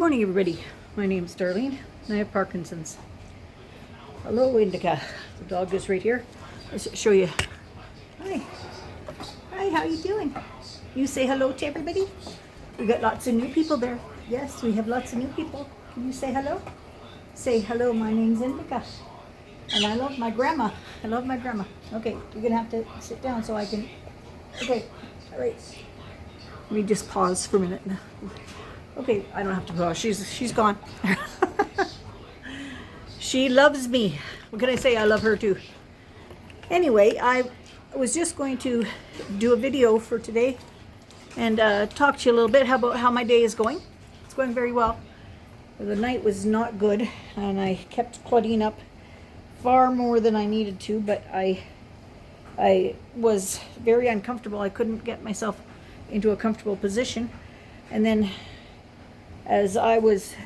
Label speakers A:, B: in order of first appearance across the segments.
A: Morning, everybody. My name's Darlene, and I have Parkinson's. Hello, Indica. The dog is right here. Let's show you. Hi. Hi, how you doing? You say hello to everybody? We got lots of new people there. Yes, we have lots of new people. Can you say hello? Say hello, my name's Indica. And I love my grandma. I love my grandma. Okay, you're gonna have to sit down so I can. Okay, all right. Let me just pause for a minute. Okay, I don't have to pause. She's gone. She loves me. What can I say? I love her too. Anyway, I was just going to do a video for today and talk to you a little bit about how my day is going. It's going very well. The night was not good, and I kept clutting up far more than I needed to, but I was very uncomfortable. I couldn't get myself into a comfortable position, and then as I was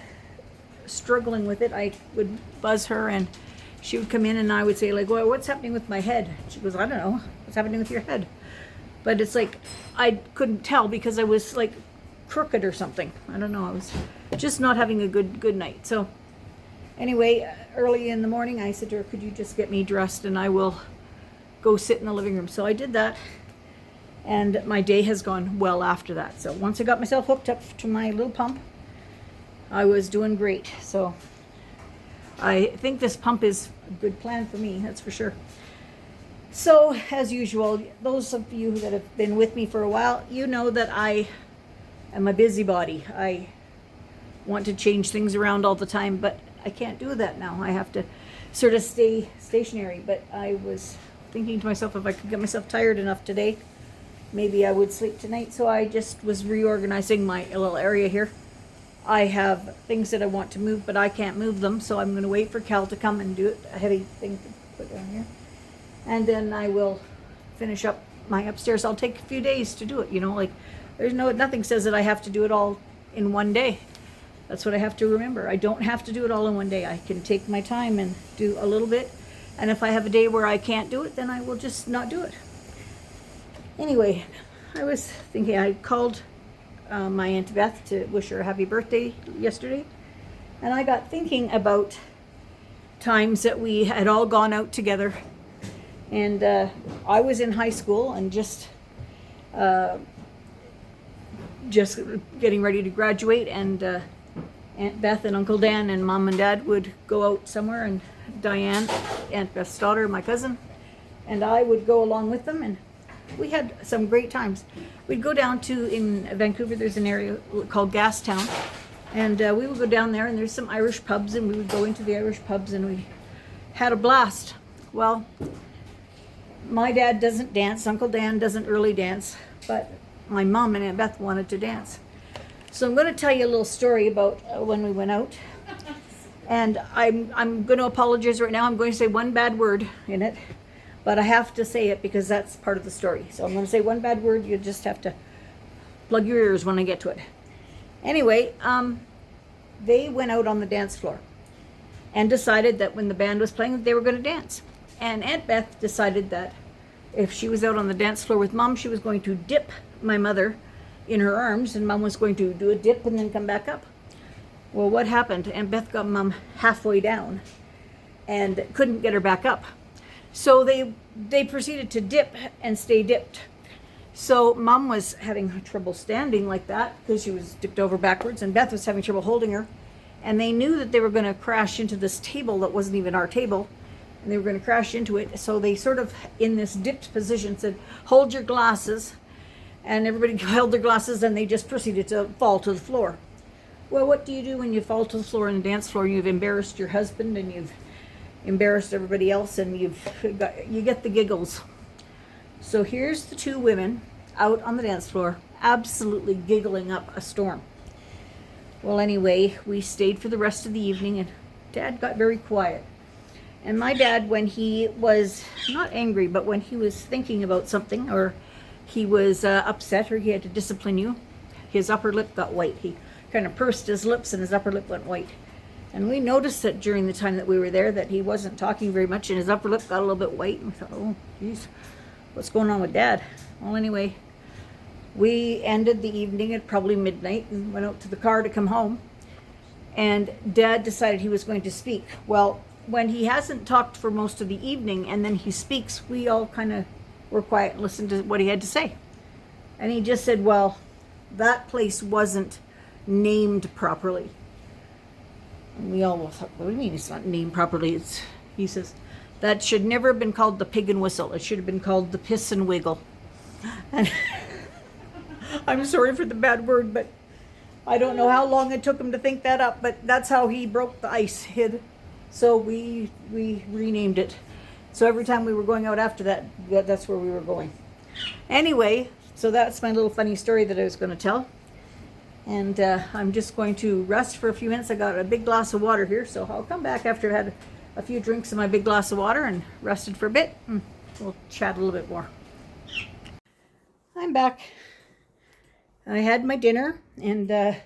A: struggling with it, I would buzz her and she would come in and I would say, like, well, what's happening with my head? She goes, I don't know, what's happening with your head? But it's like I couldn't tell because I was like crooked or something. I don't know, I was just not having a good night. So anyway, early in the morning I said to her, could you just get me dressed and I will go sit in the living room. So I did that, and my day has gone well after that. So once I got myself hooked up to my little pump, I was doing great. So I think this pump is a good plan for me, that's for sure. So as usual, those of you that have been with me for a while, you know that I am a busybody. I want to change things around all the time, but I can't do that now. I have to sort of stay stationary. But I was thinking to myself, if I could get myself tired enough today, maybe I would sleep tonight. So I just was reorganizing my little area here. I have things that I want to move, but I can't move them, so I'm going to wait for Cal to come and do it. A heavy thing to put down here. And then I will finish up my upstairs. I'll take a few days to do it, you know, like there's nothing says that I have to do it all in one day. That's what I have to remember. I don't have to do it all in one day. I can take my time and do a little bit. And if I have a day where I can't do it, then I will just not do it. Anyway, I was thinking, I called my Aunt Beth to wish her a happy birthday yesterday, and I got thinking about times that we had all gone out together, and I was in high school and just getting ready to graduate, and Aunt Beth and Uncle Dan and Mom and Dad would go out somewhere, and Diane, Aunt Beth's daughter, my cousin, and I would go along with them, and we had some great times. We'd go down to, in Vancouver, there's an area called Gastown, and we would go down there, and there's some Irish pubs, and we would go into the Irish pubs, and we had a blast. Well, my dad doesn't dance, Uncle Dan doesn't really dance, but my mom and Aunt Beth wanted to dance. So I'm going to tell you a little story about when we went out, and I'm going to apologize right now. I'm going to say one bad word in it, but I have to say it because that's part of the story. So I'm going to say one bad word. You just have to plug your ears when I get to it. Anyway, they went out on the dance floor and decided that when the band was playing, they were going to dance. And Aunt Beth decided that if she was out on the dance floor with Mom, she was going to dip my mother in her arms, and Mom was going to do a dip and then come back up. Well, what happened? Aunt Beth got Mom halfway down and couldn't get her back up. So they proceeded to dip and stay dipped. So Mom was having trouble standing like that because she was dipped over backwards, and Beth was having trouble holding her. And they knew that they were going to crash into this table that wasn't even our table, and they were going to crash into it. So they sort of, in this dipped position, said, hold your glasses. And everybody held their glasses, and they just proceeded to fall to the floor. Well, what do you do when you fall to the floor on the dance floor? You've embarrassed your husband, and you've embarrassed everybody else, and you get the giggles. So here's the two women out on the dance floor absolutely giggling up a storm. Well, anyway, we stayed for the rest of the evening, and Dad got very quiet. And my dad, when he was not angry, but when he was thinking about something, or he was upset, or he had to discipline you, his upper lip got white. He kind of pursed his lips and his upper lip went white. And we noticed that during the time that we were there that he wasn't talking very much, and his upper lip got a little bit white. And we thought, oh, geez, what's going on with Dad? Well, anyway, we ended the evening at probably midnight and went out to the car to come home. and Dad decided he was going to speak. Well, when he hasn't talked for most of the evening and then he speaks, we all kind of were quiet and listened to what he had to say. And he just said, well, that place wasn't named properly. And we all thought, what do you mean it's not named properly? He says, that should never have been called the Pig and Whistle. It should have been called the Piss and Wiggle. And I'm sorry for the bad word, but I don't know how long it took him to think that up, but that's how he broke the ice. So we renamed it. So every time we were going out after that, that's where we were going. Anyway, so that's my little funny story that I was going to tell. And I'm just going to rest for a few minutes. I got a big glass of water here, so I'll come back after I've had a few drinks in my big glass of water and rested for a bit. We'll chat a little bit more. I'm back. I had my dinner, and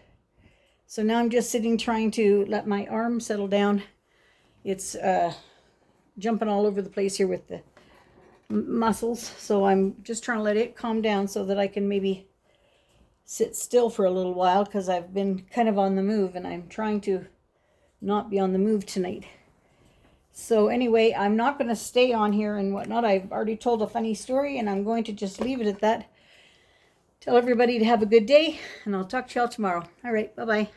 A: so now I'm just sitting trying to let my arm settle down. It's jumping all over the place here with the muscles, so I'm just trying to let it calm down so that I can maybe sit still for a little while, because I've been kind of on the move, and I'm trying to not be on the move tonight. So anyway, I'm not going to stay on here and whatnot. I've already told a funny story, and I'm going to just leave it at that. Tell everybody to have a good day, and I'll talk to y'all tomorrow. All right, bye-bye.